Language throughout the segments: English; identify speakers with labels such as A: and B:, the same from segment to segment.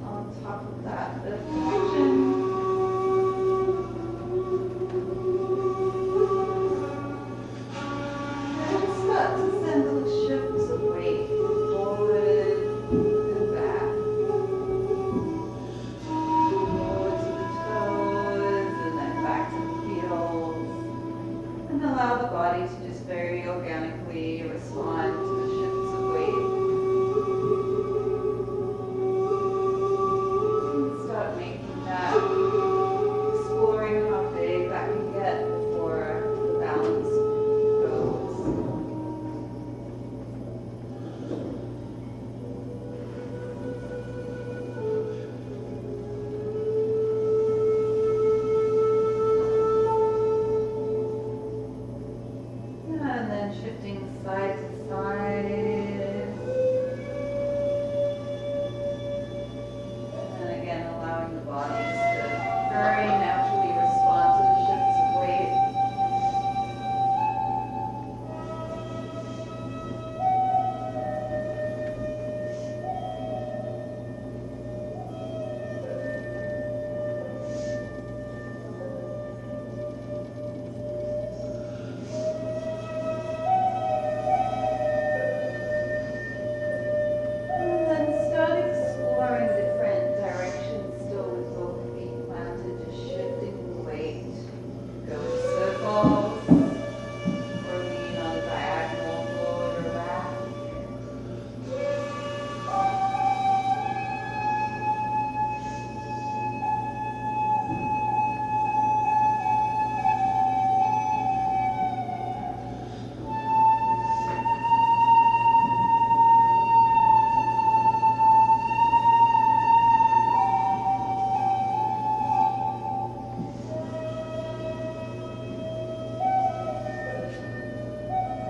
A: on top of that, the tension. Start to send little shifts of weight forward and back. Forward to the toes and then back to the heels. And allow the body to just very organically respond to the shifts of weight. And start making that, exploring how big that can get before the balance goes. And then shifting side to side. And again, allowing the body just to very naturally respond to the shifts of weight. And then start exploring different directions still with both feet planted, just shifting the weight. Go in circles or lean on diagonal forward or back.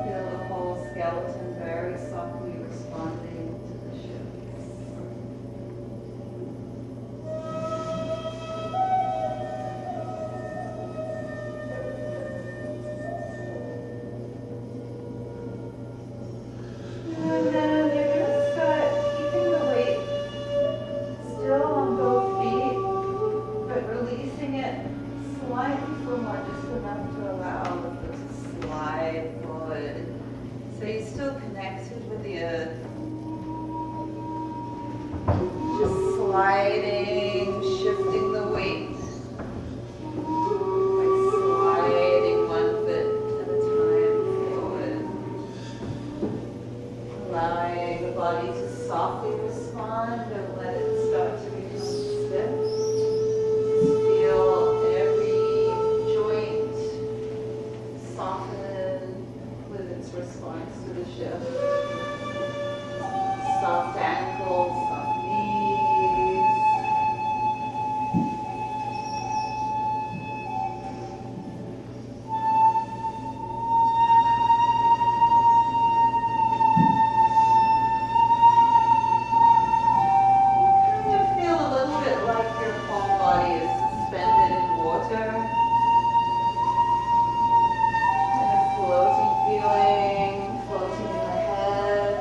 A: Feel the whole skeleton very softly responding to the shifts. And then you're going to start keeping the weight still on both feet, but releasing it slightly forward, just enough to allow the foot to slide forward. So you're still connected with the earth. Just sliding, shifting the weight. Like sliding one foot at a time forward. Allowing the body to softly respond. Don't let it start to become stiff. Just feel every joint soften with its response to the shift. Soft ankles, soft knees. Kind of feel a little bit like your whole body is suspended in water. Kind of floating feeling, floating in the head.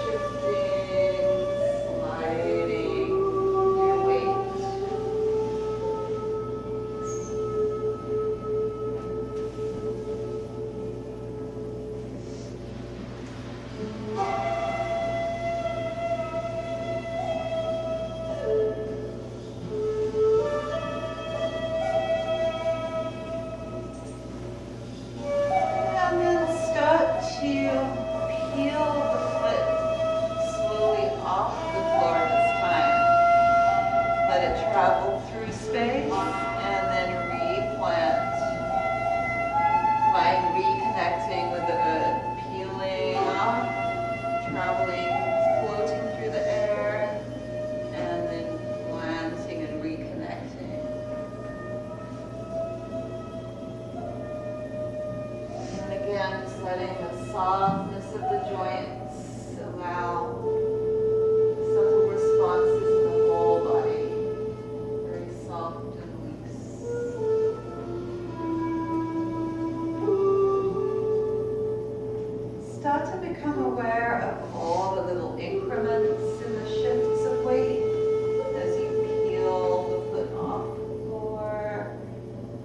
A: Shifting, sliding your weight. And then start to peel the foot slowly off the floor this time. Let it travel through space and then replant by reconnecting with the earth. Peeling off, traveling, floating through the air, and then planting and reconnecting. And again, just letting the softness of the joints allow subtle responses in the whole body. Very soft and loose. start to become aware of all the little increments in the shifts of weight as you peel the foot off the floor,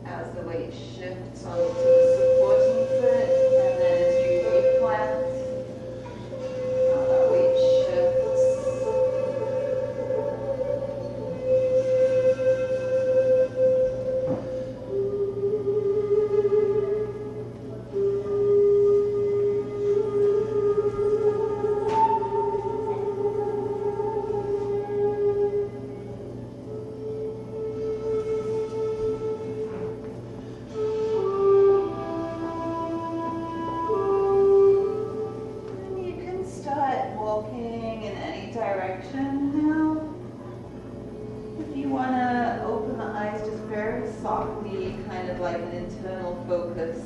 A: as the weight shifts onto the supporting foot, and then as you replant, how that weight shifts. Walking in any direction now. If you want to open the eyes just very softly, kind of like an internal focus,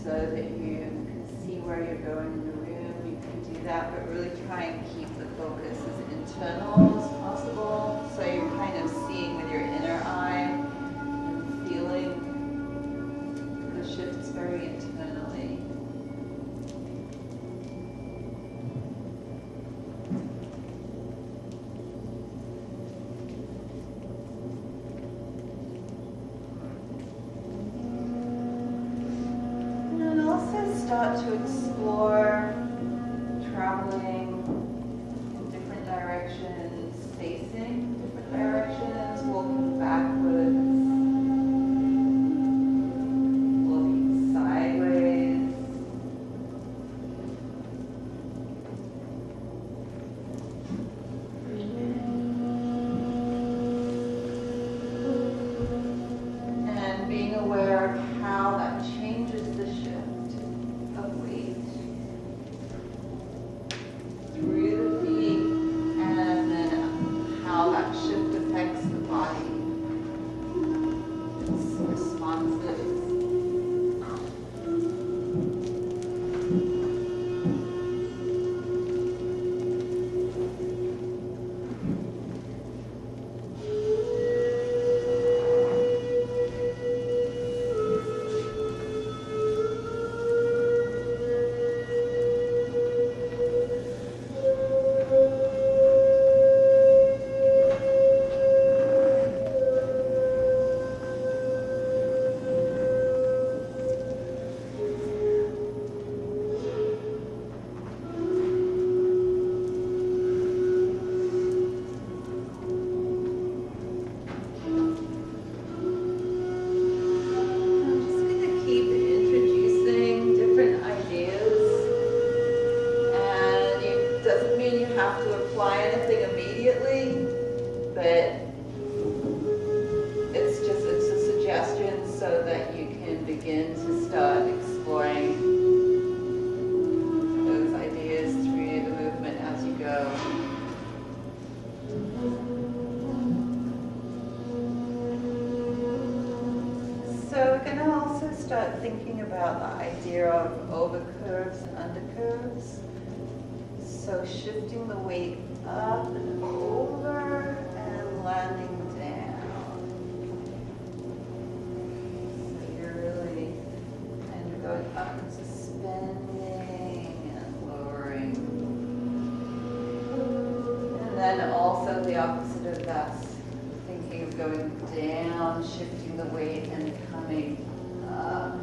A: so that you can see where you're going in the room, you can do that, but really try and keep the focus as internal as possible, so you're kind of seeing with your inner eye and feeling the shifts very internally. Start to explore traveling in different directions, facing different directions, walking backwards, walking sideways. And being aware of how that changes the shift of weight through the feet, and then how that shift affects the body, its responses. Have to apply anything immediately, but it's a suggestion so that you can begin to start exploring those ideas through the movement as you go. So we're going to also start thinking about the idea of overcurves and undercurves. So shifting the weight up and over and landing down. So you're really kind of going up and suspending and lowering. And then also the opposite of that, thinking of going down, shifting the weight and coming up.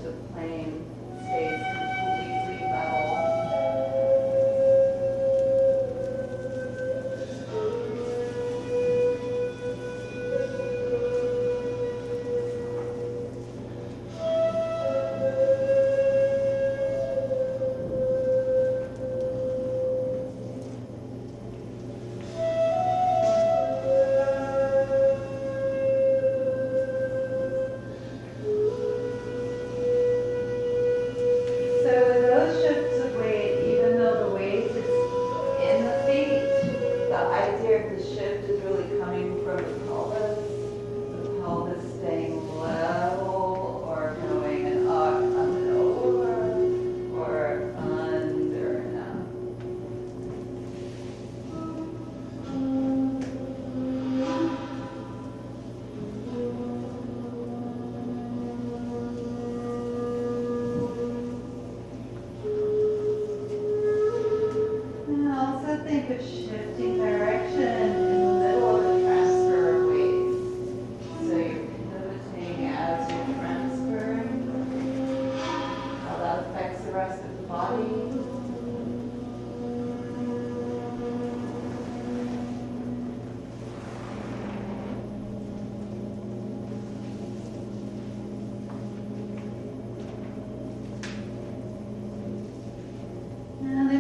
A: The plane stays completely level.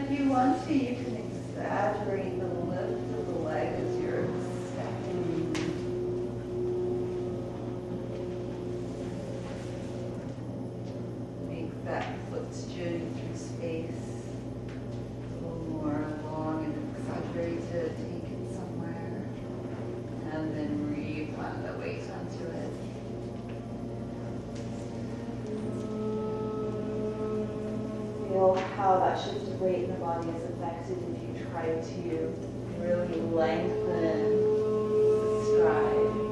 A: if you want to, you can exaggerate the lift of the leg as you're stepping. Make that foot's journey through space a little more long and exaggerated. Take it somewhere. And then replant the weight onto it. Feel how that shift of weight in the body is affected if you try to really lengthen the stride.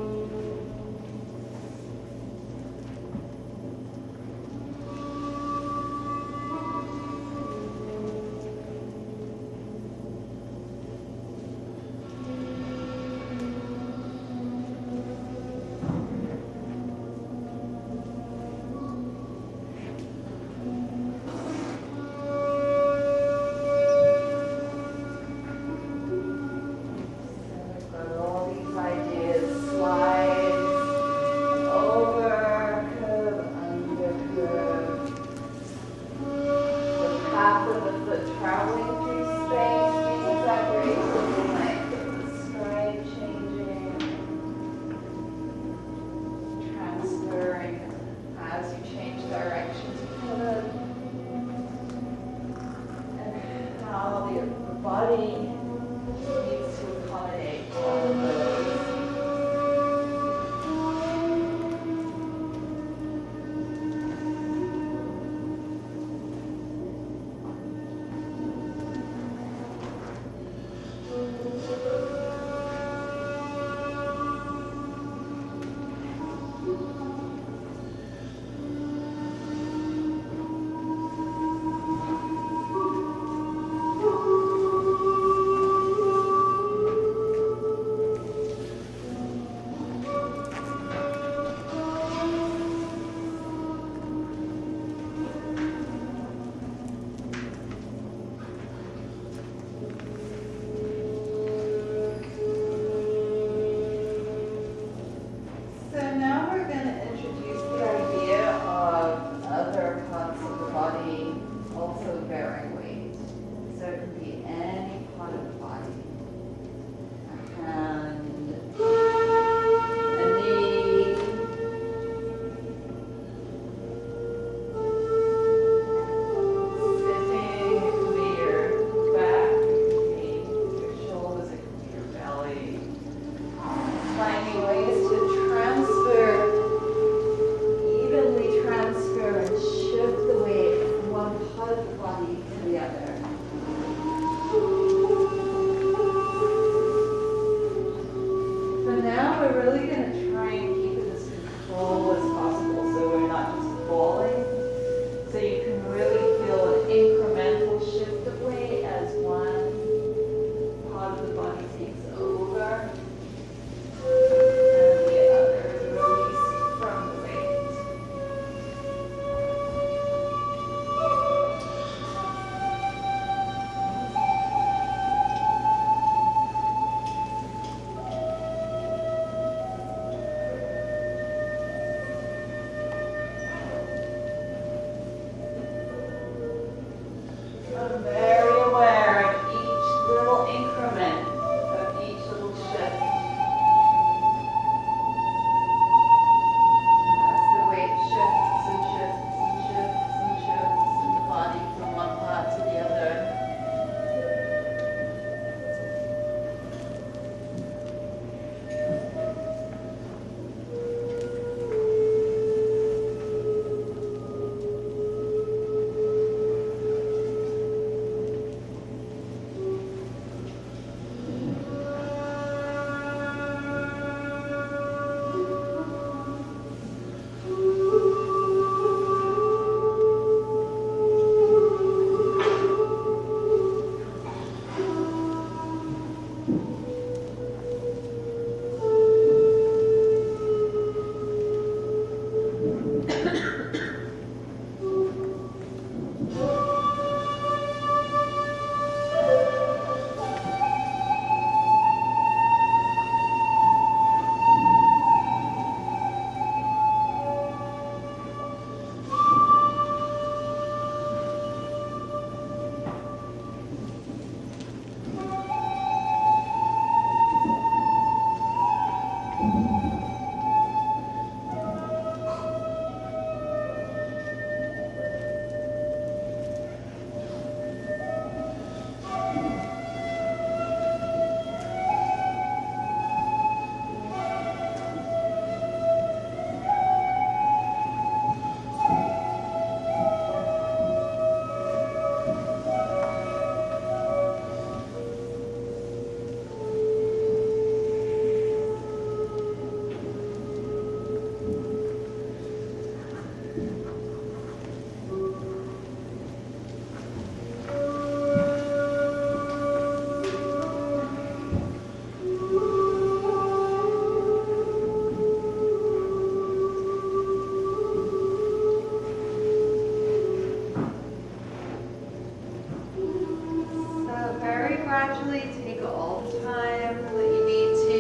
A: gradually take all the time that you need to.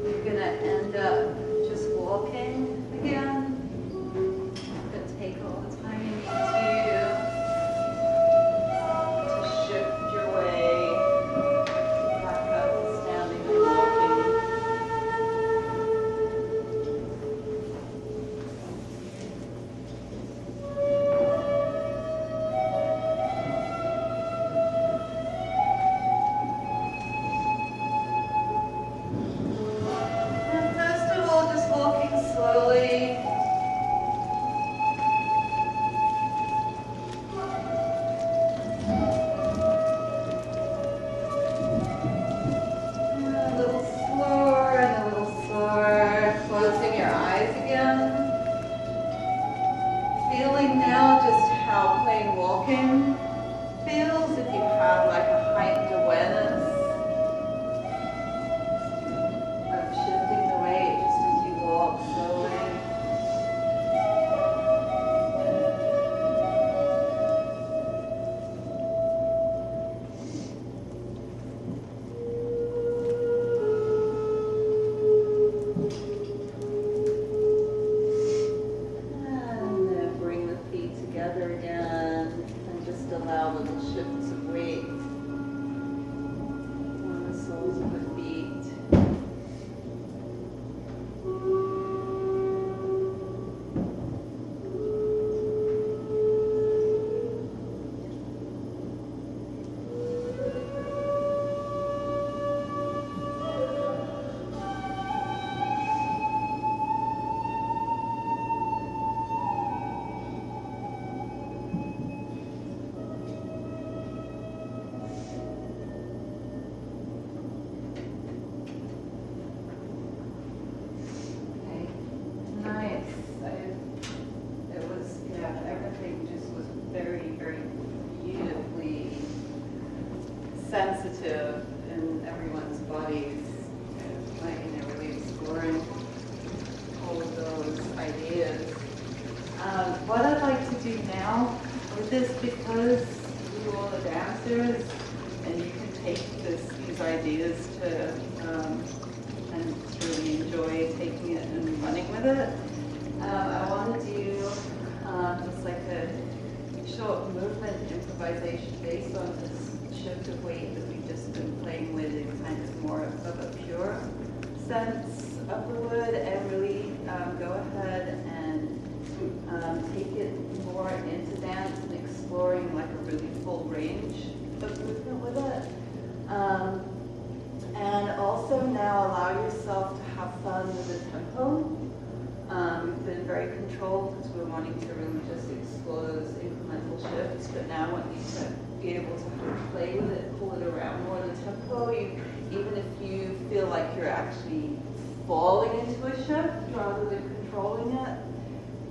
A: You're gonna end up just walking again. You're gonna take all the time you need to shift your way back up to standing and walking. And first of all, just walking slowly. A little slower and a little slower. Closing your eyes again. Feeling now just how plain walking feels if you have like a heightened awareness of shifting the weight just as you walk slowly. And then bring the feet together again and just allow little shifts of weight on the soles of the feet. Okay, nice. It was, yeah, everything just was very, very beautifully sensitive in everyone's bodies. Like, really exploring all of those ideas. What I'd like to do now with this, because you all are dancers and you can take these ideas to and really enjoy taking it and running with it. I want to do just like a short movement improvisation based on this shift of weight that we've just been playing with in kind of more of a pure sense of the word, and really go ahead and take it more into dance and exploring like a really full range of movement with it. And also now allow yourself to have fun with the tempo. We've been very controlled because we're wanting to really just explore those incremental shifts, but now I want you to be able to play with it, pull it around more. The tempo, even if you feel like you're actually falling into a shift rather than controlling it,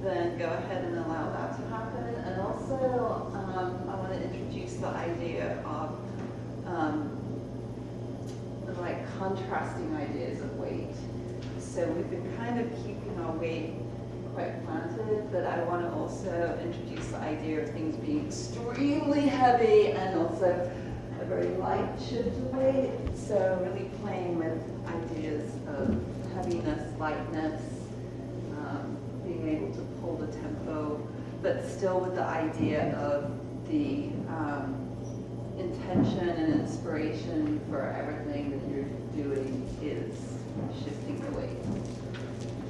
A: then go ahead and allow that to happen. And also, I want to introduce the idea of like contrasting ideas of weight. So we've been kind of keeping our weight quite planted, but I want to also introduce the idea of things being extremely heavy and also a very light shift of weight. So really playing with ideas of heaviness, lightness, being able to pull the tempo, but still with the idea of the intention and inspiration for everything that you're doing is shifting the weight.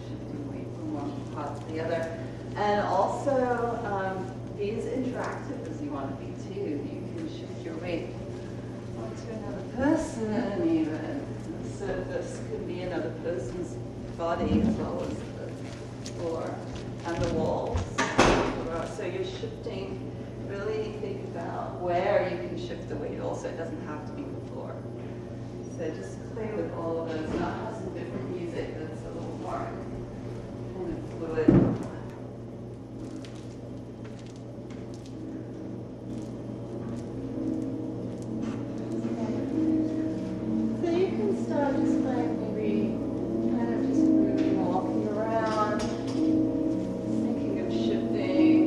A: Shifting weight from one part to the other. And also be as interactive as you want to be too. You can shift your weight onto another person even. So this could be another person's body as well as the floor and the walls. So you're shifting, really think about where you can shift the weight also. It doesn't have to be the floor. So just play with all of those. Now have some different music that's a little more kind of fluid. So you can start just by maybe kind of just moving, walking around, thinking of shifting,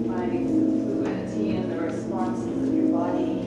A: finding some fluidity in the responses of your body.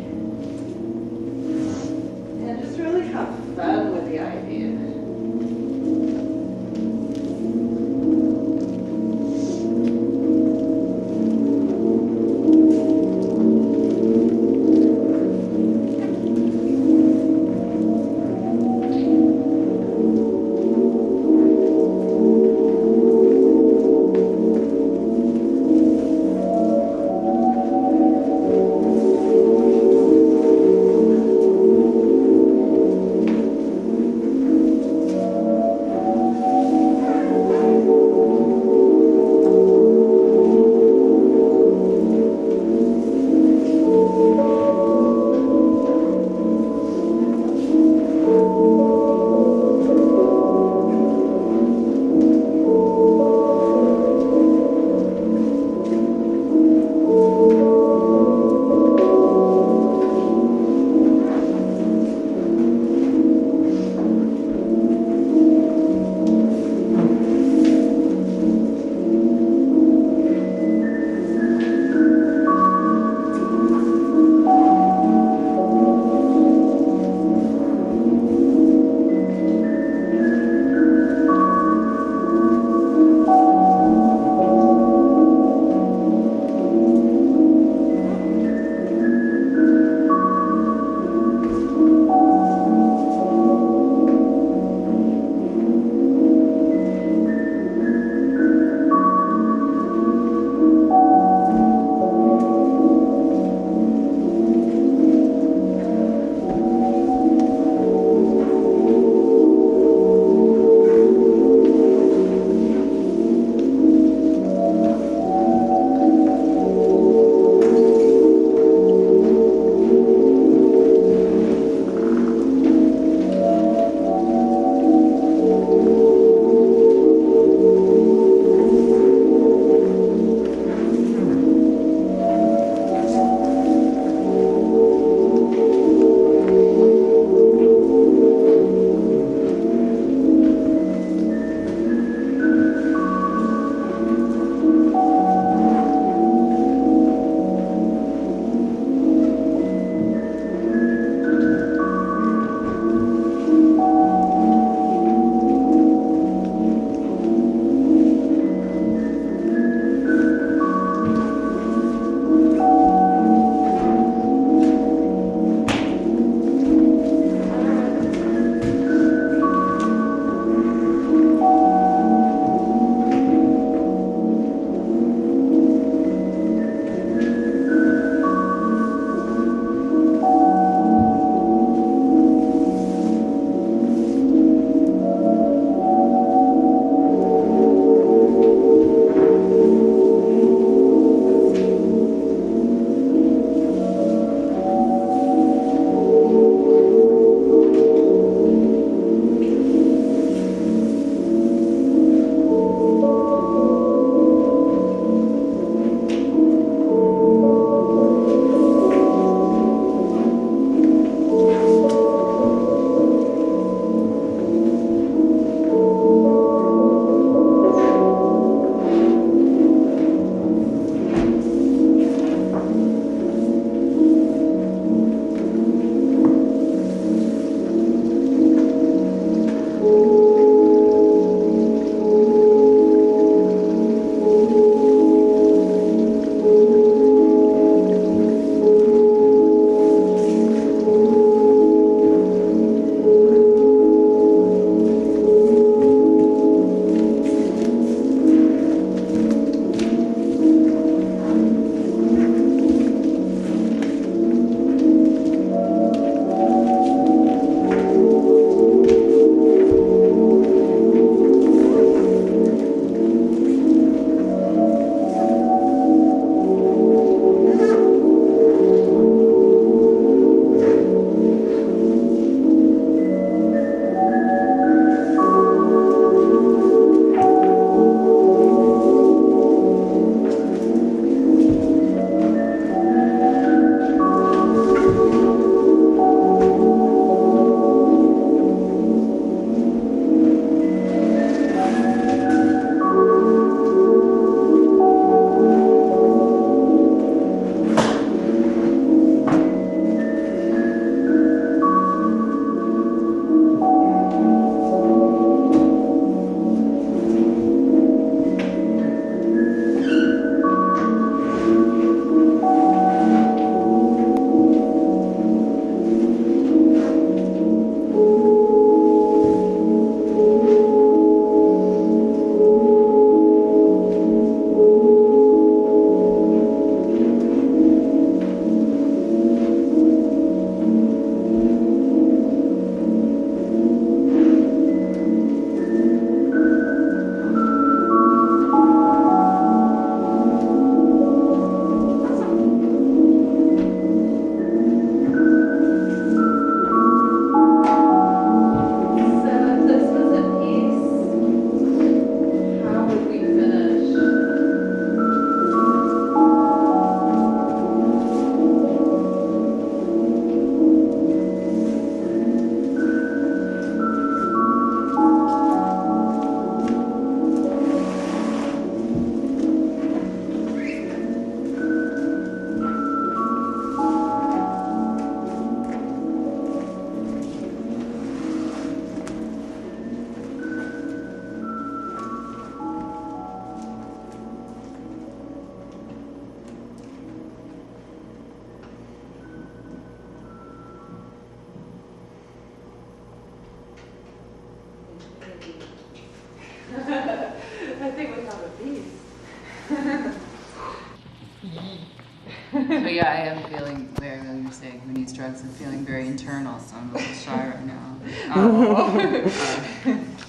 B: So yeah, I am feeling very, like you're saying, who needs drugs? I'm feeling very internal, so I'm a little shy right now.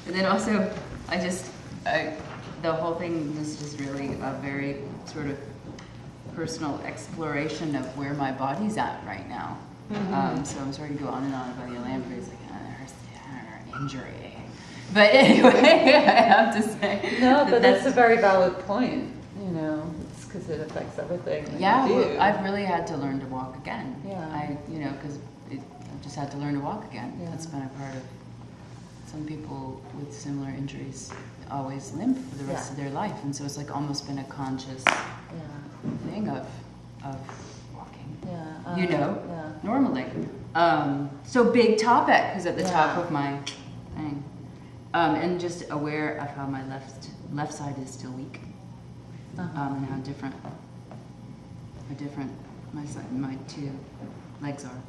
B: And then also, the whole thing was just really a very sort of personal exploration of where my body's at right now. So I'm sorry to go on and on about the Lampreys, like, injury. But anyway, I have to say.
A: No, but that's a very valid point, you know, it's because it affects everything that
B: yeah,
A: you do.
B: well, I've really had to learn to walk again.
A: Yeah.
B: Because I've just had to learn to walk again.
A: Yeah.
B: That's been a part of, some people with similar injuries always limp for the rest of their life. And so it's like almost been a conscious thing of walking, normally. So big topic, because at the top of my thing. And just aware of how my left side is still weak, and how different my two legs are,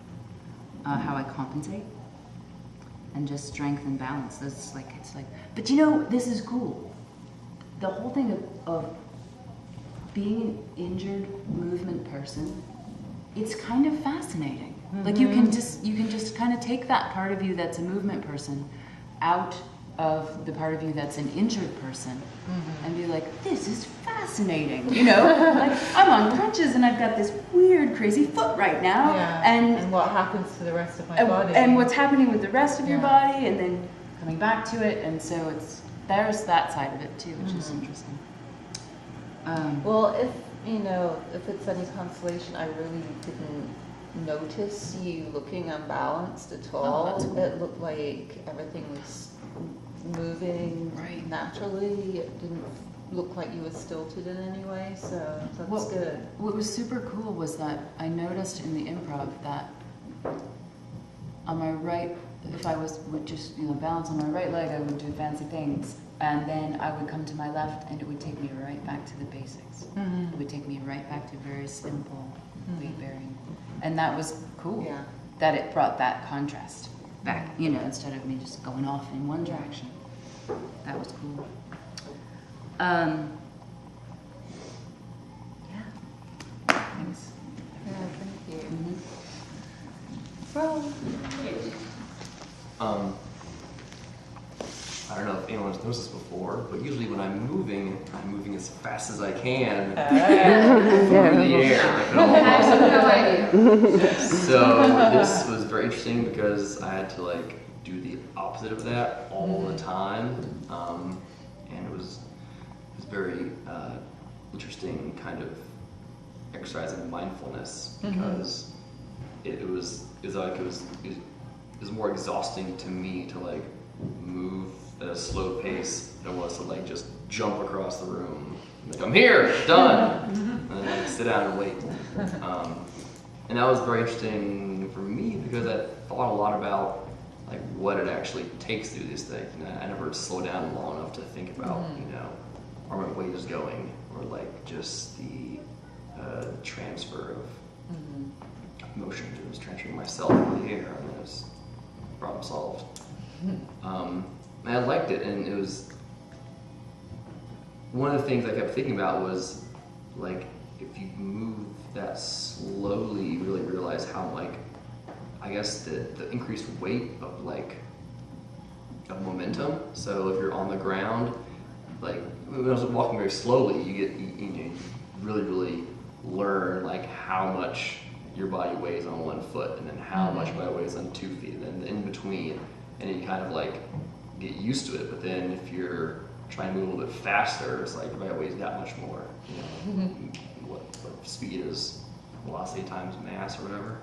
B: how I compensate, and just strength and balance. It's like, but you know, this is cool. The whole thing of being an injured movement person, it's kind of fascinating. Like you can just kind of take that part of you that's a movement person out of the part of you that's an injured person, and be like, this is fascinating, you know? Like, I'm on crutches and I've got this weird, crazy foot right now,
A: and what happens to the rest of my body,
B: and what's happening with the rest of your body, and then coming back to it, and so there's that side of it too, which is interesting.
A: Well, if it's any consolation, I really didn't notice you looking unbalanced at all.
B: That's cool.
A: It looked like everything was moving naturally. It didn't look like you were stilted in any way, so that's good.
B: What was super cool was that I noticed in the improv that on my right, if I would just balance on my right leg, I would do fancy things, and then I would come to my left, and it would take me right back to the basics. It would take me right back to very simple weight bearing, and that was cool. Yeah. That it brought that contrast back, instead of me just going off in one direction. That was cool. Thanks.
A: Yeah, thank you. Well,
C: I don't know if anyone's noticed this before, but usually when I'm moving as fast as I can through the air. So this was very interesting because I had to do the opposite of that all the time, and it was very interesting kind of exercise in mindfulness, because it was more exhausting to me to move at a slow pace than it was to just jump across the room. I'm here, done, and then sit down and wait. And that was very interesting for me because I thought a lot about what it actually takes to do these things. And I never slowed down long enough to think about where my weight is going, or just the transfer of motion. It was transferring myself in the air, and it was problem solved. And I liked it, and it was one of the things I kept thinking about was if you move that slowly, you really realize how I guess the increased weight of of momentum. So if you're on the ground, when I was walking very slowly, you really learn how much your body weighs on one foot, and then how much your body weighs on 2 feet, and then in between, and you kind of get used to it. But then if you're trying to move a little bit faster, it's your body weighs that much more. What speed is velocity times mass or whatever.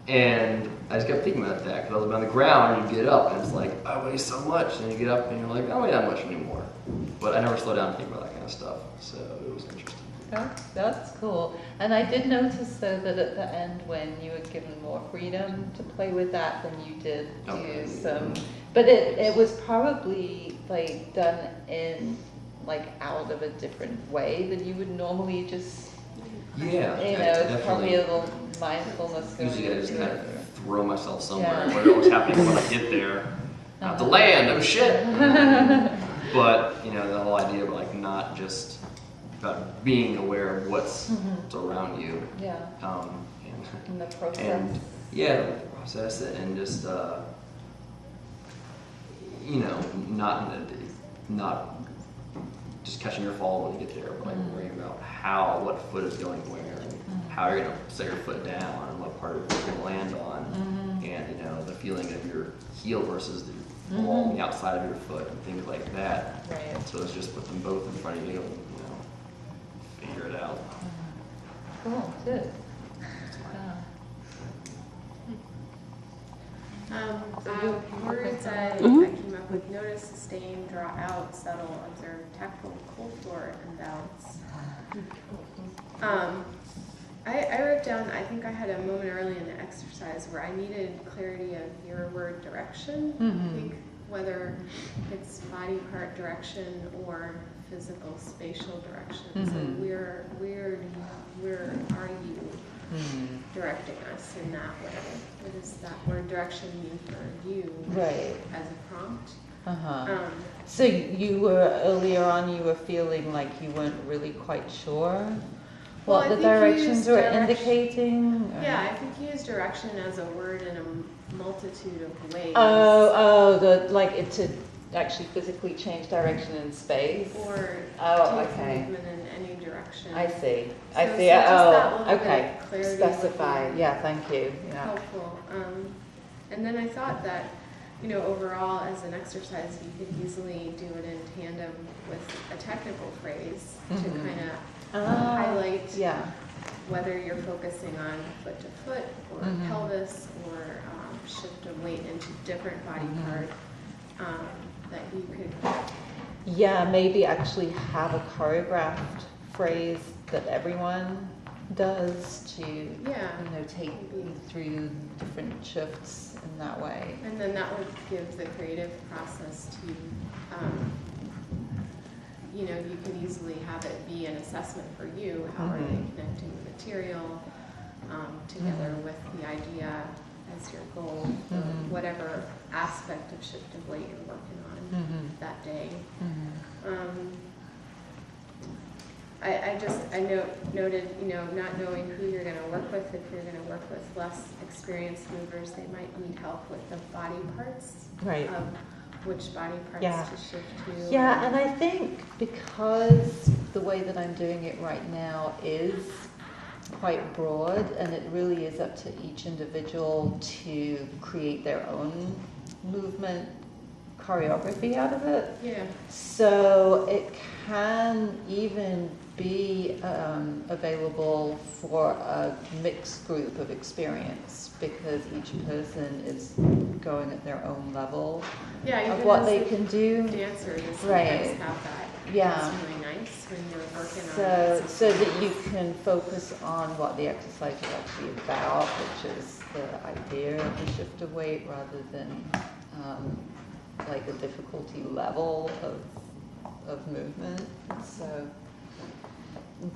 C: And I just kept thinking about that because I was on the ground, and you get up and it's I weigh so much, and you get up and you're I don't weigh that much anymore. But I never slow down to think about that kind of stuff, so it was interesting.
A: That's cool. And I did notice though that at the end, when you were given more freedom to play with that, then you did do some, but it was probably done in out of a different way than you would normally just, it's probably a little mindfulness.
C: Usually I just kind of throw myself somewhere, and whatever's happening when I get there, not to land, oh shit. But you know, the whole idea of like not just about being aware of what's around you.
D: Yeah. And the process.
C: And yeah, the process and just you know, not just catching your fall when you get there, but like worrying about what foot is going where, and how you're gonna set your foot down, and what part of it you're gonna land on, and you know, the feeling of your heel versus the ball on the outside of your foot, and things like that.
D: Right.
C: So it's just put them both in front of you, and you know, figure it out.
D: Cool, good.
E: Words I came up with: notice, sustain, draw out, settle, observe, tactful, cold floor, and balance. I wrote down, I think I had a moment early in the exercise where I needed clarity of your word direction. I think whether it's body part direction or physical spatial direction. So where are you directing us in that way? What does that word direction mean for you as a prompt?
D: So you were, earlier on, you were feeling like you weren't really quite sure what the directions were indicating? Or?
E: Yeah, I think you use direction as a word in a multitude of ways.
D: Like it to actually physically change direction in space?
E: Or take movement in any direction.
D: I see.
E: Okay.
D: Specify. Yeah, thank you. Yeah.
E: Helpful. And then I thought that, you know, overall as an exercise, you could easily do it in tandem with a technical phrase to kind of highlight whether you're focusing on foot to foot or pelvis or shift of weight into different body part that you could.
D: Yeah, maybe actually have a choreographed phrase that everyone does to, you know, take you through different shifts in that way.
E: And then that would give the creative process to, you know, you can easily have it be an assessment for you. How are they connecting the material together with the idea as your goal for whatever aspect of shift of weight you're working on that day. I noted, you know, not knowing who you're going to work with. If you're going to work with less experienced movers, they might need help with the body parts of which body parts to shift to.
D: Yeah, and I think because the way that I'm doing it right now is quite broad, and it really is up to each individual to create their own movement choreography out of it.
E: Yeah.
D: So it can even be available for a mixed group of experience, because each person is going at their own level of what they can do.
E: Dancers sometimes have that.
D: Yeah.
E: It's really nice when you're working on
D: so that you can focus on what the exercise is actually about, which is the idea of the shift of weight, rather than like the difficulty level of movement. So,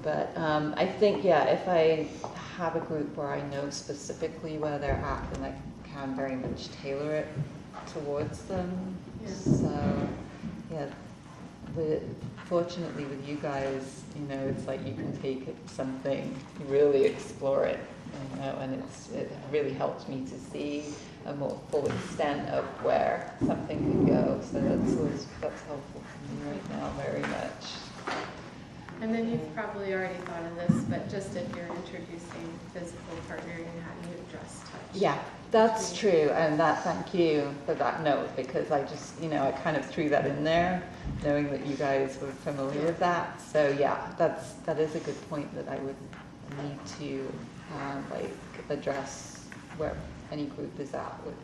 D: but I think, if I have a group where I know specifically where they're at, then I can very much tailor it towards them.
E: Yeah.
D: So, fortunately with you guys, you know, it's like you can take it something, really explore it, you know, and it really helps me to see a more full extent of where something could go. So that's helpful for me right now very much.
E: And then you've probably already thought of this, but just if you're introducing physical partnering, how do you address touch?
D: Yeah, that's true, and thank you for that note, because I just, you know, I kind of threw that in there, knowing that you guys were familiar with that. So that is a good point that I would need to like address where any group is at with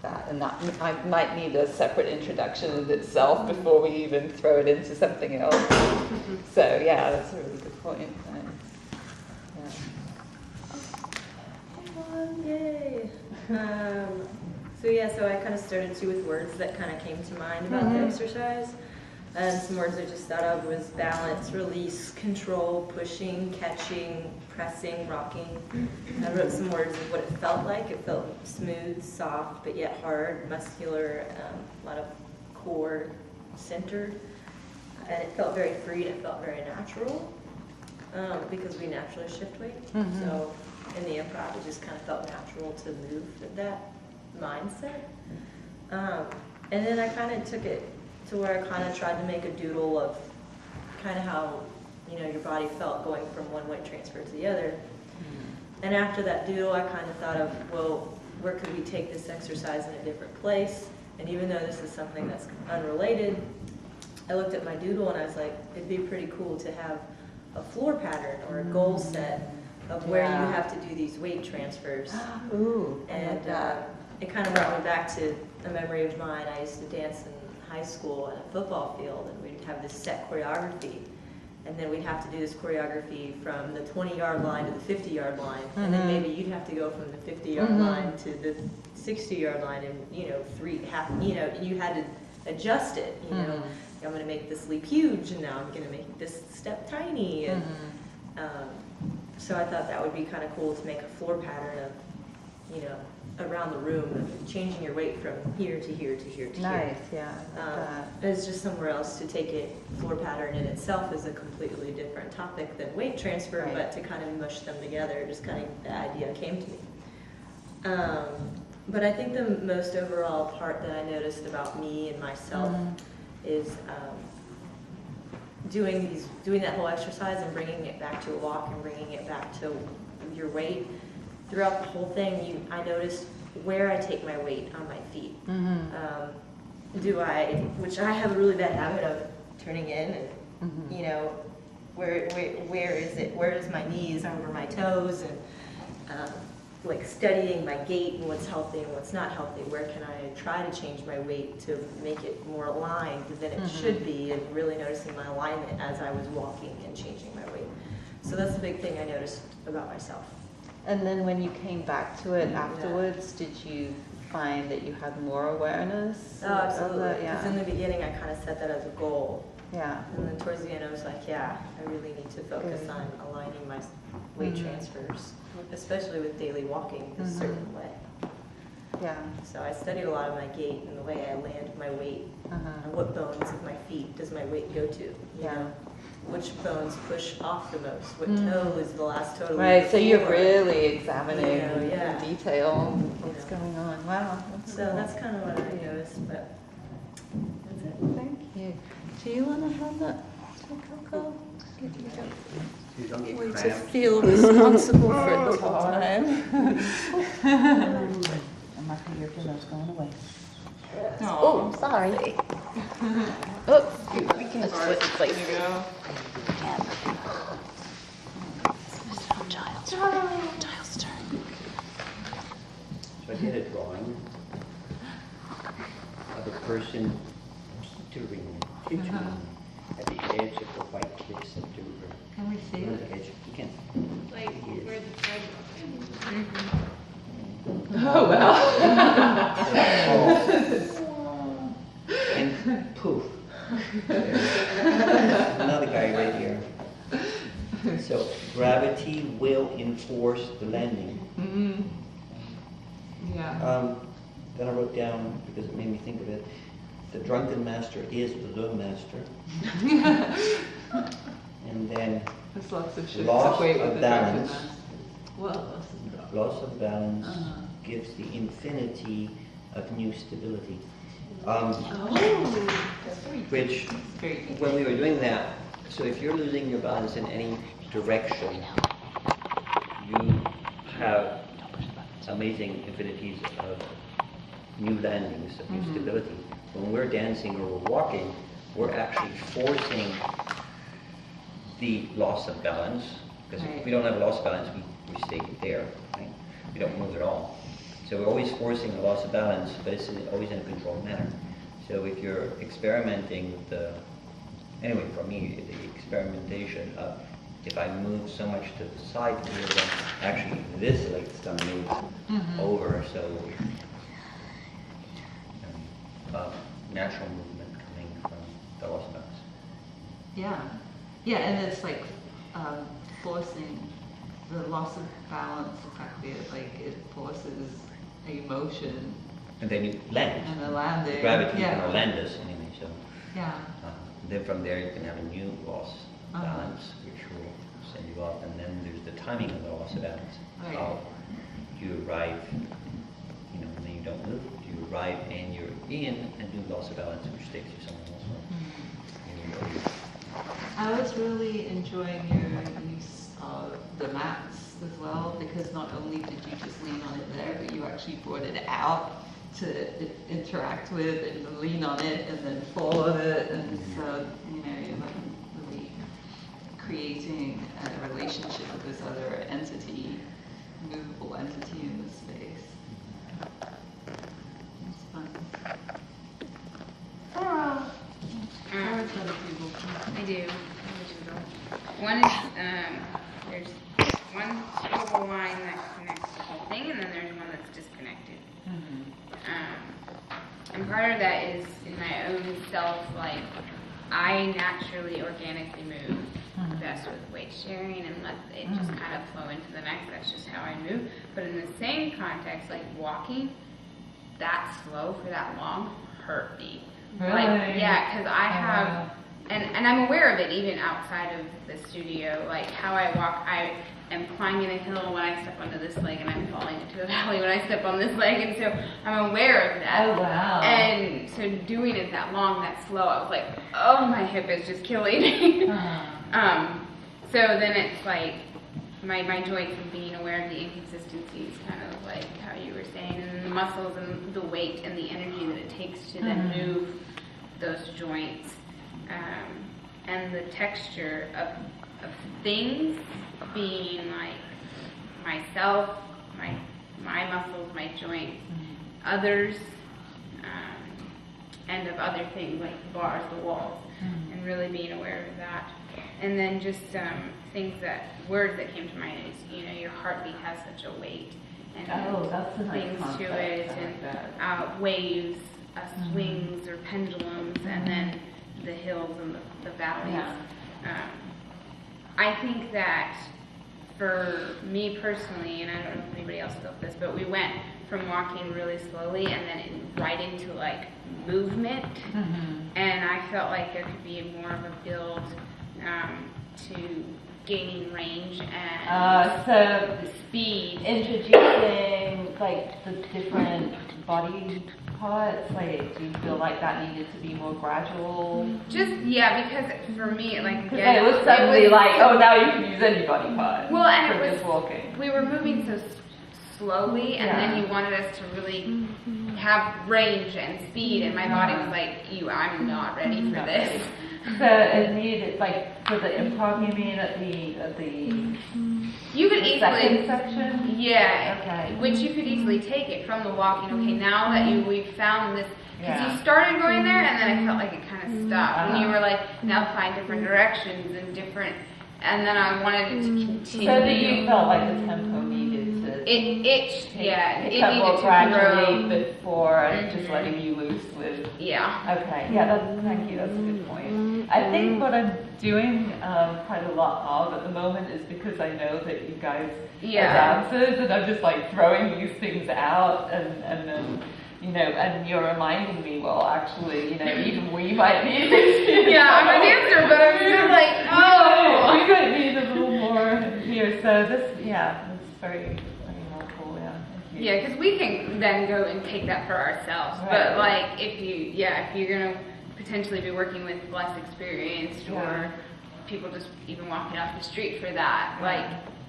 D: that, and that I might need a separate introduction in itself before we even throw it into something else. So that's a really good point.
F: Yay! So I kind of started too with words that kind of came to mind about the exercise. And some words I just thought of was balance, release, control, pushing, catching, pressing, rocking. I wrote some words of what it felt like. It felt smooth, soft, but yet hard, muscular, a lot of core centered, and it felt very free and it felt very natural because we naturally shift weight. So in the improv, it just kind of felt natural to move with that mindset. And then I kind of took it to where I kind of tried to make a doodle of kind of how, you know, your body felt going from one weight transfer to the other. And after that doodle, I kind of thought of, well, where could we take this exercise in a different place? And even though this is something that's unrelated, I looked at my doodle and I was like, it'd be pretty cool to have a floor pattern or a goal set of where you have to do these weight transfers.
D: Ooh,
F: And it kind of brought me back to a memory of mine. I used to dance in high school on a football field, and we'd have this set choreography. And then we'd have to do this choreography from the 20-yard line to the 50-yard line. And then maybe you'd have to go from the 50-yard line to the 60-yard line, and, you know, you had to adjust it, you know. I'm going to make this leap huge, and now I'm going to make this step tiny. And so I thought that would be kind of cool to make a floor pattern of, you know, around the room, changing your weight from here to here to here to
D: nice,
F: here.
D: yeah.
F: It's just somewhere else to take it. Floor pattern in itself is a completely different topic than weight transfer,
D: Right.
F: but to kind of mush them together, just kind of the idea came to me. But I think the most overall part that I noticed about me and myself is doing that whole exercise and bringing it back to a walk and bringing it back to your weight. Throughout the whole thing, I noticed where I take my weight on my feet. Which I have a really bad habit of turning in and, you know, where is it? Where is my knees over my toes? And like studying my gait and what's healthy and what's not healthy. Where can I try to change my weight to make it more aligned than it should be, and really noticing my alignment as I was walking and changing my weight. So that's the big thing I noticed about myself.
D: And then when you came back to it afterwards, did you find that you had more awareness?
F: Oh, absolutely.
D: Because
F: Because in the beginning, I kind of set that as a goal.
D: Yeah.
F: And then towards the end, I was like, yeah, I really need to focus on aligning my weight transfers, especially with daily walking a certain way.
D: Yeah.
F: So I studied a lot of my gait and the way I land my weight, and what bones of my feet does my weight go to, you know? Which bones push off the most, what toe is the last toe to leave
D: Right,
F: the
D: so you're
F: floor.
D: really examining
F: Yeah.
D: in detail what's going on. Wow.
F: So that's kind of what I noticed, but that's it.
D: Thank you. Do you want to hand that to Coco?
G: You don't get
D: We just
G: cramps.
D: feel responsible for it the whole time.
B: And my finger pillow's going away.
D: Oh, sorry. Oops. That's what it's like.
B: Child's turn.
G: So I did a drawing of a person teetering at the edge of the white cliffs of the river.
B: Can we see
G: On
B: it?
G: the edge, you can.
H: Like where the thread
D: Oh, wow.
G: And poof. Another guy right here. So gravity will enforce the landing.
D: Yeah.
G: Then I wrote down, because it made me think of it, the drunken master is the low master. And then
D: There's lots of shifts
G: loss
D: of weight with
G: of
D: the
G: balance.
D: drunken master. Well,
G: Loss of balance gives the infinity of new stability. Which, when we were doing that, so if you're losing your balance in any direction, you have amazing infinities of new landings, of new stability. When we're dancing or we're walking, we're actually forcing the loss of balance, because if we don't have a loss of balance, we stay there, right? We don't move at all. So we're always forcing a loss of balance, but it's always in a controlled manner. So if you're experimenting with the, anyway, for me, the experimentation of if I move so much to the side here, then actually this leg's gonna move over, so natural movement coming from the loss of balance.
D: yeah. Yeah, and it's like forcing the loss of balance, exactly, like it forces a motion
G: And then you land.
D: and a landing.
G: Gravity is
D: Yeah.
G: gonna land us anyway, so.
D: Yeah.
G: Then from there you can have a new loss
D: Uh-huh.
G: balance, which will send you up, and then there's the timing of the loss of balance.
D: Right.
G: How you arrive, you know, and then you don't move. You arrive and you're in a new loss of balance, which takes you somewhere else.
D: I was really enjoying your use of the mats as well, because not only did you just lean on it there, but you actually brought it out to interact with and lean on it and then fall on it, and so, you know, you're like really creating a relationship with this other entity, movable entity in the space. It's fun.
H: I do. One is, there's one total line that connects the whole thing, and then there's one that's disconnected. And part of that is in my own self, like, I naturally, organically move best with weight sharing and let it just kind of flow into the next. That's just how I move. But in the same context, like walking that slow for that long hurt me.
D: Really?
H: Like, yeah, because I have, and I'm aware of it even outside of the studio, like how I walk, I am climbing a hill when I step onto this leg, and I'm falling into a valley when I step on this leg, and so I'm aware of that.
D: Oh, wow.
H: And so doing it that long, that slow, I was like, oh, my hip is just killing me. So then it's like, my joints and being aware of the inconsistencies, kind of like how you were saying, and the muscles and the weight and the energy that it takes to then move those joints, and the texture of things being like myself, my muscles, my joints, others, and of other things like the bars, the walls, and really being aware of that. And then just words that came to mind is, you know, your heartbeat has such a weight, and
D: that's a nice
H: things
D: concept.
H: to it, and waves, swings or pendulums, and then the hills and the valleys.
D: Yeah.
H: I think that for me personally, and I don't know if anybody else felt this, but we went from walking really slowly and then right into like movement, and I felt like there could be more of a build to gaining range and
D: so
H: speed.
D: introducing like the different body parts, like do you feel like that needed to be more gradual?
H: Just, yeah, because for me, like,
D: Because
H: again,
D: it was suddenly like, oh, now you can use any body part.
H: well, and
D: for
H: it
D: just
H: was,
D: walking.
H: we were moving so slowly, and then you wanted us to really have range and speed, and my body was like, I'm not ready for this.
D: So it needed, like, for the improv, you mean at the
H: You could
D: second
H: easily,
D: section?
H: yeah,
D: Okay.
H: which you could easily take it from the walking. Okay, now that we've found this, because
D: Yeah.
H: you started going there, and then I felt like it kind of stopped, and you were like, now find different directions and different, and then I wanted it to continue.
D: So that you felt like the tempo needed to
H: It itched, yeah, it
D: pick up more
H: needed to
D: gradually
H: grow.
D: before just letting you loose with.
H: Yeah.
D: Okay, yeah, thank you, that's a good point. I think what I'm doing quite a lot of at the moment is because I know that you guys are dancers, and I'm just like throwing these things out, and then, you know, and you're reminding me, well, actually, you know, even we might need it.
H: Yeah, I'm a dancer, but I'm still like, oh.
D: We might need a little more here, so this, it's very helpful, yeah. Thank you.
H: Yeah, because we can then go and take that for ourselves.
D: Right.
H: But like, if you're gonna potentially be working with less experienced or people just even walking off the street for that, like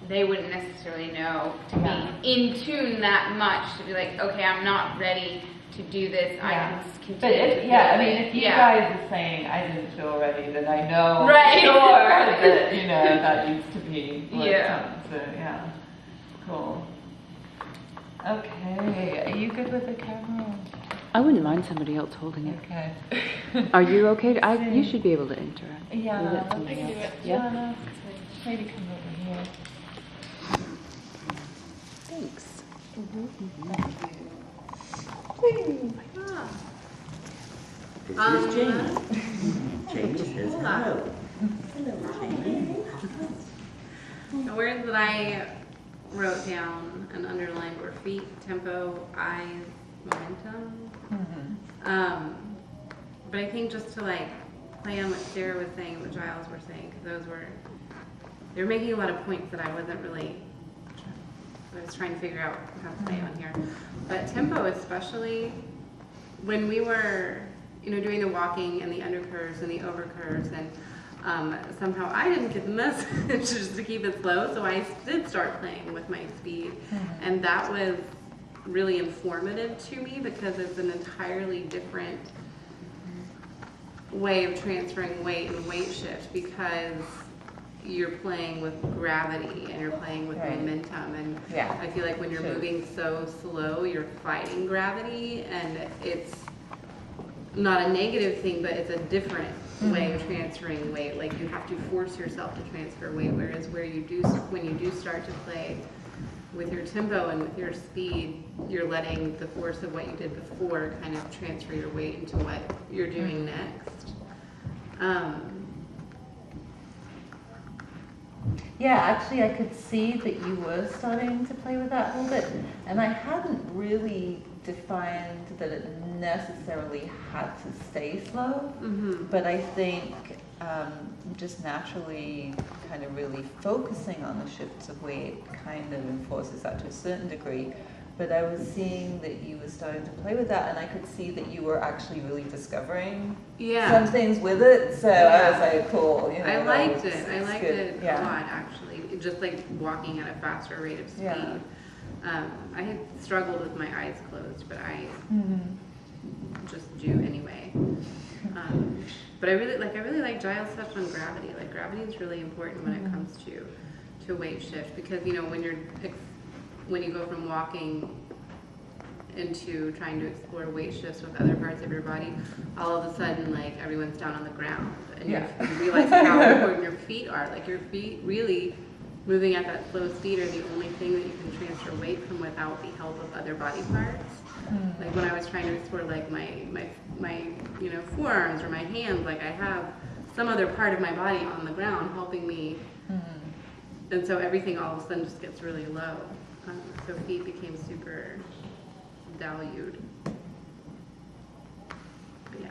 H: they wouldn't necessarily know to be in tune that much to be like, okay, I'm not ready to do this. I can continue.
D: But if,
H: to
D: I mean, if you guys are saying I didn't feel ready, then I know
H: Right.
D: sure that, you know, that needs to be worked
H: Yeah.
D: on. So, cool. Okay, are you good with the camera?
B: I wouldn't mind somebody else holding it.
D: Okay.
B: Are you okay? You should be able to interact.
D: Yeah,
B: Or is that
D: let's
B: somebody
D: do
B: else?
D: it.
B: Yeah.
D: Yeah, maybe come over here.
B: Thanks.
G: This is Jamie. Jamie says hello. Hello, Jamie.
I: The words that I wrote down and underlined were feet, tempo, eyes, momentum. but I think just to like play on what Sarah was saying and what Giles were saying, because they were making a lot of points that I wasn't really, I was trying to figure out how to play on here. But tempo especially, when we were, doing the walking and the undercurves and the overcurves, and somehow I didn't get the message just to keep it slow, so I did start playing with my speed. And that was really informative to me because it's an entirely different way of transferring weight and weight shift, because you're playing with gravity and you're playing with momentum, and I feel like when you're moving so slow, you're fighting gravity, and it's not a negative thing, but it's a different way of transferring weight. Like you have to force yourself to transfer weight, whereas when you do start to play with your tempo and with your speed, you're letting the force of what you did before kind of transfer your weight into what you're doing next.
D: Yeah, actually I could see that you were starting to play with that a little bit, and I hadn't really defined that it necessarily had to stay slow, but I think just naturally kind of really focusing on the shifts of weight kind of enforces that to a certain degree. But I was seeing that you were starting to play with that, and I could see that you were actually really discovering some things with it. So I was like, cool.
I: I liked it. I liked it a lot, actually. Just like walking at a faster rate of speed. I had struggled with my eyes closed, but I just do anyway. But I really like Giles' touch on gravity. Like gravity is really important when it comes to weight shift, because when you go from walking into trying to explore weight shifts with other parts of your body, all of a sudden like everyone's down on the ground, and you realize how important your feet are. Like your feet really moving at that slow speed are the only thing that you can transfer weight from without the help of other body parts. Like when I was trying to explore like my forearms or my hands, like I have some other part of my body on the ground helping me, and so everything all of a sudden just gets really low. So feet became super valued. But yeah,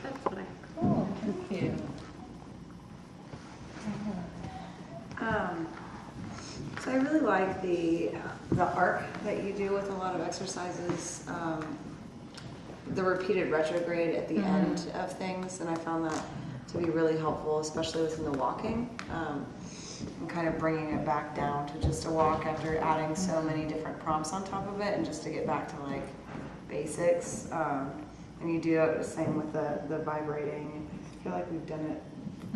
I: that's what I.
D: Cool, thank you.
J: So I really like the arc that you do with a lot of exercises, the repeated retrograde at the end of things, and I found that to be really helpful, especially within the walking, and kind of bringing it back down to just a walk after adding so many different prompts on top of it, and just to get back to like basics. And you do it the same with the vibrating. I feel like we've done it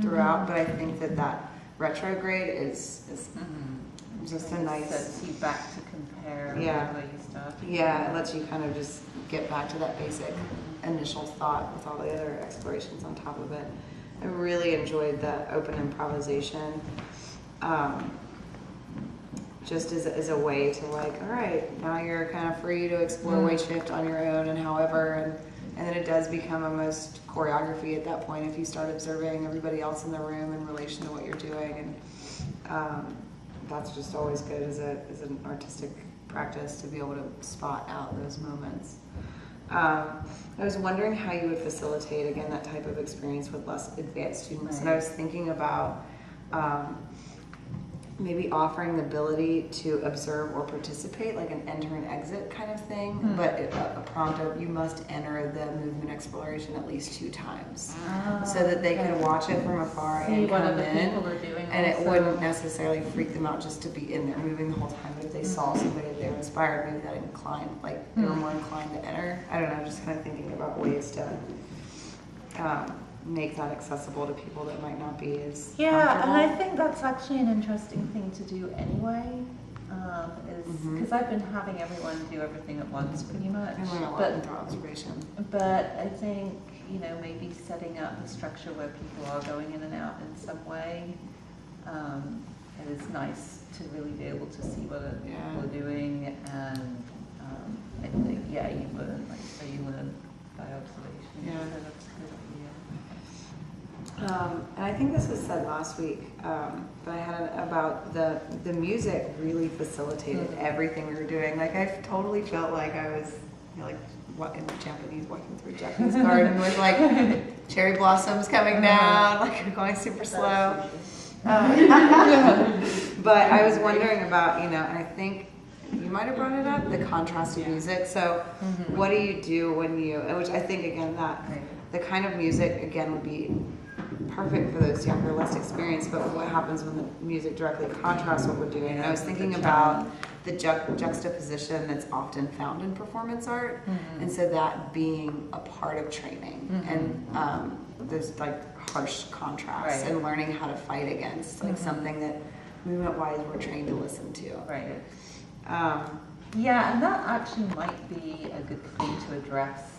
J: throughout, but I think that retrograde is just a nice.
D: Sets you back to compare where you started.
J: Yeah, it lets you kind of just get back to that basic initial thought with all the other explorations on top of it. I really enjoyed the open improvisation, just as a way to like, all right, now you're kind of free to explore weight shift on your own and however, and then it does become almost choreography at that point if you start observing everybody else in the room in relation to what you're doing, and that's just always good as an artistic practice to be able to spot out those moments. I was wondering how you would facilitate, again, that type of experience with less advanced students. And I was thinking about maybe offering the ability to observe or participate, like an enter and exit kind of thing, but a prompt of you must enter the movement exploration at least 2 times, so that they can watch it from afar and come in, and it wouldn't necessarily freak them out just to be in there moving the whole time, but if they saw somebody that they were inspired, maybe that inclined, like they were more inclined to enter. I don't know, just kind of thinking about ways to make that accessible to people that might not be as
D: and I think that's actually an interesting thing to do anyway, is because I've been having everyone do everything at once pretty much.
J: I learn a lot through observation.
D: But I think, maybe setting up a structure where people are going in and out in some way, it is nice to really be able to see what people are doing, and I think, you learn, like so you learn by observation.
J: Yeah.
D: So that's a good idea.
J: And I think this was said last week, but I had about the music really facilitated everything we were doing. Like I totally felt like I was like in Japanese, walking through a Japanese garden with like cherry blossoms coming down, like going super slow. But I was wondering about, and I think you might have brought it up, the contrast of music. So what do you do when which I think again that the kind of music again would be perfect for those younger, less experienced, but what happens when the music directly contrasts what we're doing? And I was thinking about the juxtaposition that's often found in performance art, and so that being a part of training, and there's like harsh contrasts, and learning how to fight against like something that movement-wise we're trained to listen to.
D: Right. Yeah, and that actually might be a good thing to address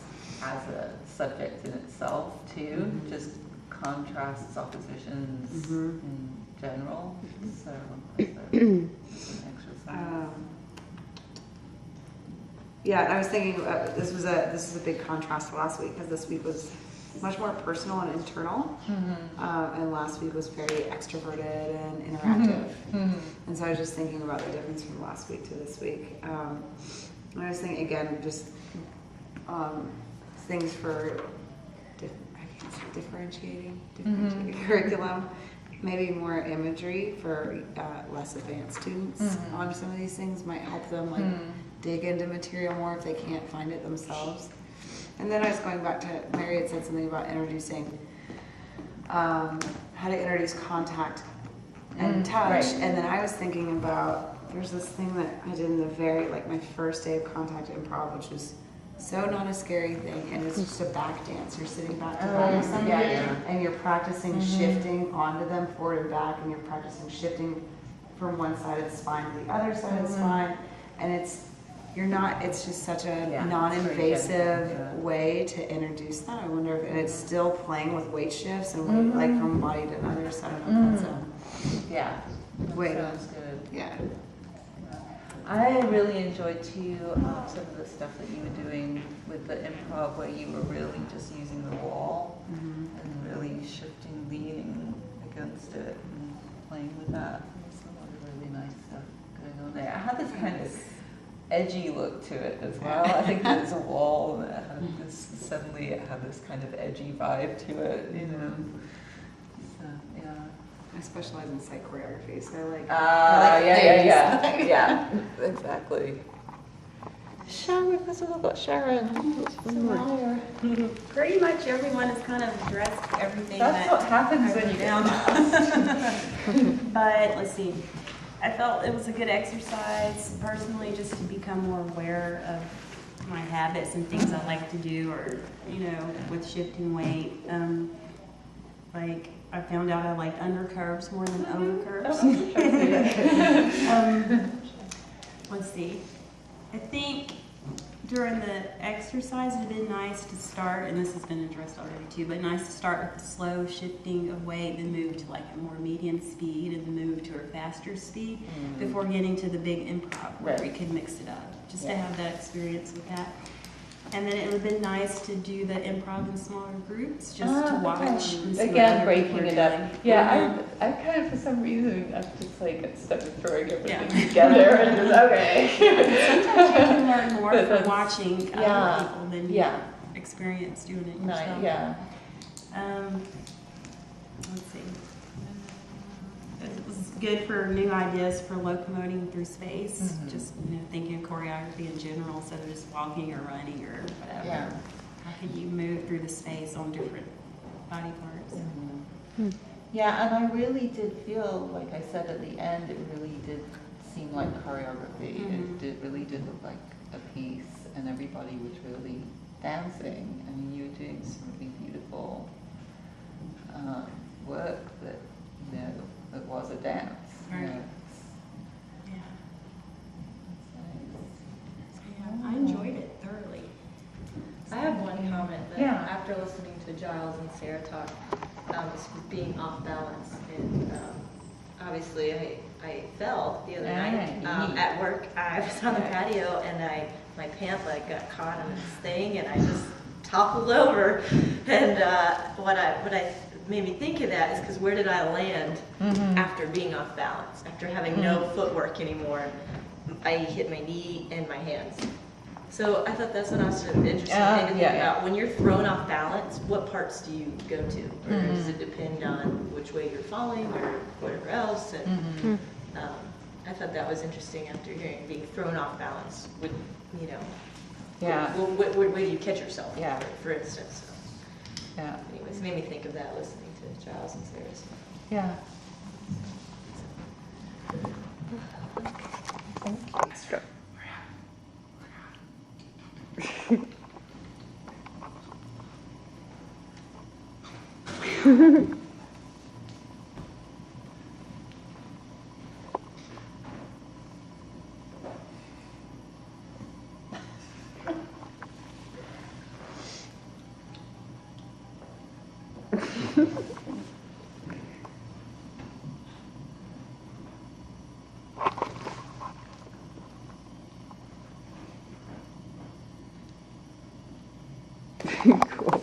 D: as a subject in itself too. Just contrasts, oppositions in general. So as an exercise.
J: Yeah, and I was thinking this is a big contrast to last week, because this week was much more personal and internal, and last week was very extroverted and interactive. And so I was just thinking about the difference from last week to this week. And I was thinking again, just things for differentiating curriculum, maybe more imagery for less advanced students on some of these things might help them like dig into material more if they can't find it themselves. And then I was going back to, Mary had said something about introducing, how to introduce contact and touch. And then I was thinking about, there's this thing that I did in my first day of contact improv, which is so not a scary thing, and it's just a back dance. You're sitting back to back with somebody, and you're practicing shifting onto them, forward and back, and you're practicing shifting from one side of the spine to the other side of the spine, and it's just such a non-invasive way to introduce that. I wonder if, and it's still playing with weight shifts and weight, like from body to another side. Weight.
D: Sounds good.
J: Yeah.
D: I really enjoyed too some of the stuff that you were doing with the improv, where you were really just using the wall and really shifting, leaning against it and playing with that. There's a lot of really nice stuff going on there. It had this kind of edgy look to it as well. I think there's a wall and it had this kind of edgy vibe to it, So, yeah.
J: I specialize in sight choreography, so I like.
D: Yeah, exactly. Sharon, let's talk about Sharon.
K: Pretty much everyone has kind of addressed everything.
D: That's what happens when you
K: down. But let's see. I felt it was a good exercise personally, just to become more aware of my habits and things I like to do, or with shifting weight. Like I found out I liked undercurves more than overcurves. Let's see. I think during the exercise, it'd been nice to start, and this has been addressed already too, but nice to start with the slow shifting of weight, then move to like a more medium speed, and then move to a faster speed before getting to the big improv where we could mix it up, just to have that experience with that. And then it would have been nice to do the improv in smaller groups, just to watch. And see
D: again, breaking it up. Yeah, I kind of, for some reason, I'm just like, instead of throwing everything together and just, okay.
K: Sometimes you can learn more from watching other people than you experience doing it yourself. Let's see. It was good for new ideas for locomoting through space, just thinking of choreography in general, instead of just walking or running or whatever. How can you move through the space on different body parts?
D: Yeah, and I really did feel, like I said at the end, it really did seem like choreography. It really did look like a piece, and everybody was really dancing. I mean, you were doing some really beautiful work that, it was a dance.
K: Right. I enjoyed it thoroughly.
F: I have one comment that after listening to Giles and Sarah talk, being off balance, and obviously I fell the other night at work. I was on the patio and my pant leg got caught in this thing, and I just toppled over. And what made me think of that is because where did I land after being off balance, after having no footwork anymore? I hit my knee and my hands. So I thought that's an interesting thing to think about. When you're thrown off balance, what parts do you go to? Or does it depend on which way you're falling or whatever else? And I thought that was interesting after hearing being thrown off balance. Would, you know, what way do you catch yourself, for instance? So, anyways, it made me think of that listening to Giles and Sarah's.
D: Yeah. Cool.